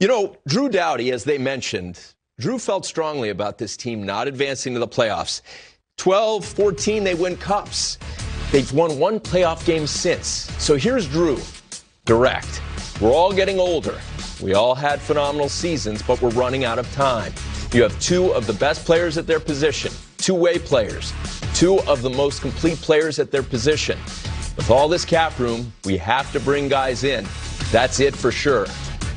You know, Drew Doughty, as they mentioned, Drew felt strongly about this team not advancing to the playoffs. 12, 14, they win cups. They've won one playoff game since. So here's Drew, direct. We're all getting older. We all had phenomenal seasons, but we're running out of time. You have two of the best players at their position, two-way players, two of the most complete players at their position. With all this cap room, we have to bring guys in. That's it for sure.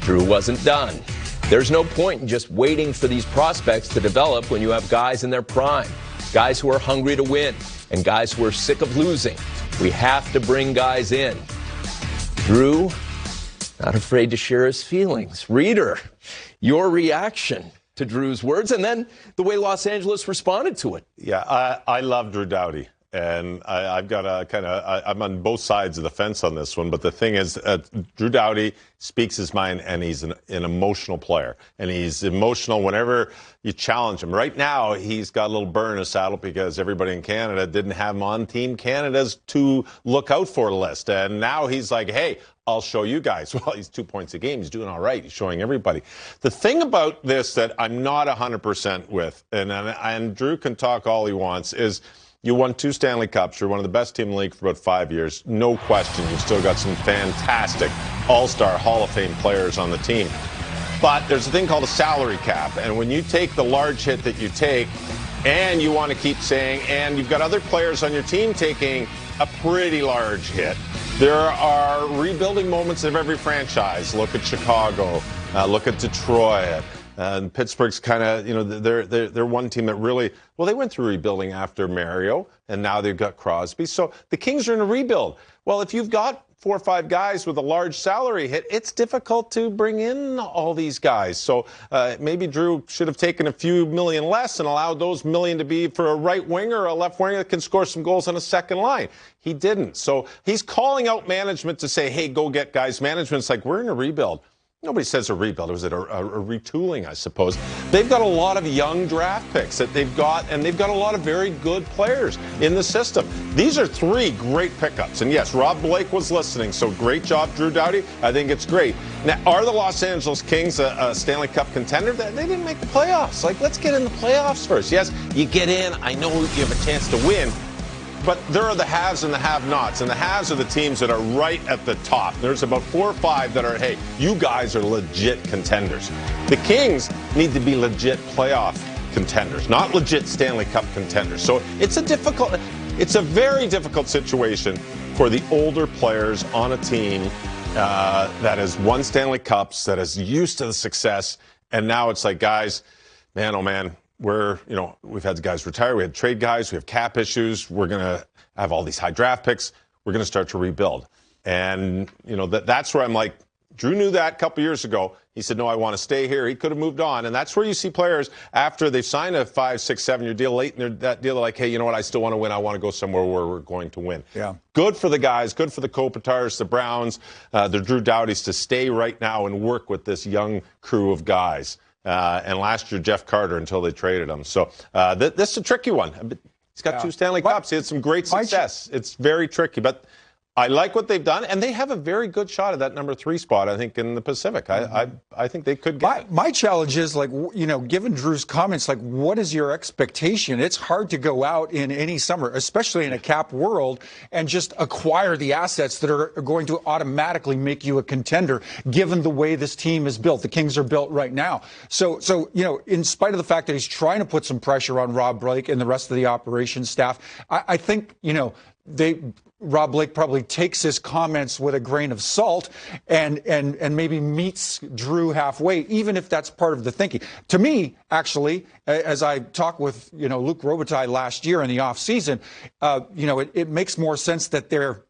Drew wasn't done. There's no point in just waiting for these prospects to develop when you have guys in their prime, guys who are hungry to win, and guys who are sick of losing. We have to bring guys in. Drew, not afraid to share his feelings. Reader, your reaction to Drew's words, and then the way Los Angeles responded to it. Yeah, I love Drew Doughty. And I've got I'm on both sides of the fence on this one. But the thing is, Drew Doughty speaks his mind, and he's an emotional player. And he's emotional whenever you challenge him. Right now, he's got a little burr in his saddle because everybody in Canada didn't have him on Team Canada's to look out for list. And now he's like, hey, I'll show you guys. Well, he's 2 points a game. He's doing all right. He's showing everybody. The thing about this that I'm not 100% with, and Drew can talk all he wants, is you won 2 Stanley Cups. You're one of the best teams in the league for about 5 years. No question. You've still got some fantastic all-star Hall of Fame players on the team. But there's a thing called a salary cap. And when you take the large hit that you take, and you want to keep saying, and you've got other players on your team taking a pretty large hit, there are rebuilding moments of every franchise. Look at Chicago. Look at Detroit. And Pittsburgh's kind of, you know, they're one team that really, well, they went through rebuilding after Mario, and now they've got Crosby. So the Kings are in a rebuild. Well, if you've got 4 or 5 guys with a large salary hit, it's difficult to bring in all these guys. So maybe Drew should have taken a few million less and allowed those million to be for a right winger or a left winger that can score some goals on a second line. He didn't. So he's calling out management to say, hey, go get guys. Management's like, we're in a rebuild. Nobody says a rebuild. Was it a retooling, I suppose? They've got a lot of young draft picks that they've got, and they've got a lot of very good players in the system. These are 3 great pickups. And yes, Rob Blake was listening, so great job, Drew Doughty. I think it's great. Now, are the Los Angeles Kings a Stanley Cup contender? They didn't make the playoffs. Like, let's get in the playoffs first. Yes, you get in. I know you have a chance to win. But there are the haves and the have-nots, and the haves are the teams that are right at the top. There's about 4 or 5 that are, hey, you guys are legit contenders. The Kings need to be legit playoff contenders, not legit Stanley Cup contenders. So it's a very difficult situation for the older players on a team that has won Stanley Cups, that is used to the success, and now it's like, guys, man, oh man, we've had guys retire, we had trade guys, we have cap issues, we're going to have all these high draft picks, we're going to start to rebuild. And, that's where I'm like, Drew knew that a couple years ago. He said, no, I want to stay here. He could have moved on. And that's where you see players, after they've signed a 5, 6, 7-year deal, late in that deal, they're like, hey, you know what, I still want to win. I want to go somewhere where we're going to win. Yeah. Good for the guys, good for the Kopitars, the Browns, the Drew Doughtys to stay right now and work with this young crew of guys. And last year, Jeff Carter, until they traded him. So this is a tricky one. He's got 2 Stanley Cups. He had some great success. It's very tricky. But I like what they've done, and they have a very good shot at that number 3 spot, I think, in the Pacific. I think they could get it. My challenge is, given Drew's comments, what is your expectation? It's hard to go out in any summer, especially in a cap world, and just acquire the assets that are going to automatically make you a contender, given the way this team is built. The Kings are built right now. So in spite of the fact that he's trying to put some pressure on Rob Blake and the rest of the operations staff, I think, Rob Blake probably takes his comments with a grain of salt and maybe meets Drew halfway, even if that's part of the thinking. To me, actually, as I talked with, Luc Robitaille last year in the offseason, it makes more sense that they're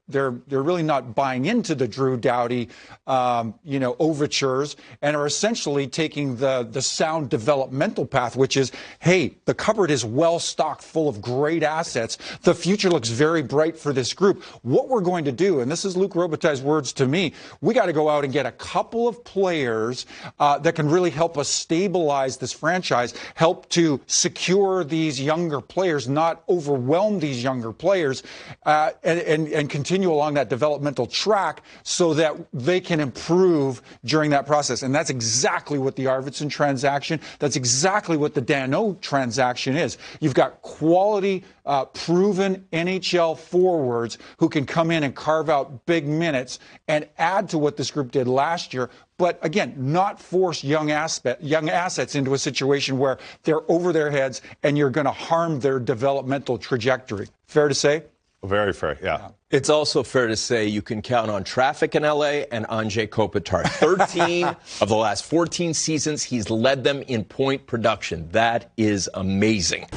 really not buying into the Drew Doughty, overtures, and are essentially taking the sound developmental path, which is, hey, the cupboard is well stocked full of great assets. The future looks very bright for this group. What we're going to do, and this is Luc Robitaille's words to me, we got to go out and get a couple of players that can really help us stabilize this franchise, help to secure these younger players, not overwhelm these younger players, and continue continue along that developmental track so that they can improve during that process. And that's exactly what the Arvidsson transaction, that's exactly what the Danault transaction is. You've got quality, proven NHL forwards who can come in and carve out big minutes and add to what this group did last year. But again, not force young assets into a situation where they're over their heads and you're going to harm their developmental trajectory. Fair to say? Very fair, yeah. It's also fair to say you can count on traffic in L.A. and Anze Kopitar. 13 of the last 14 seasons, he's led them in point production. That is amazing.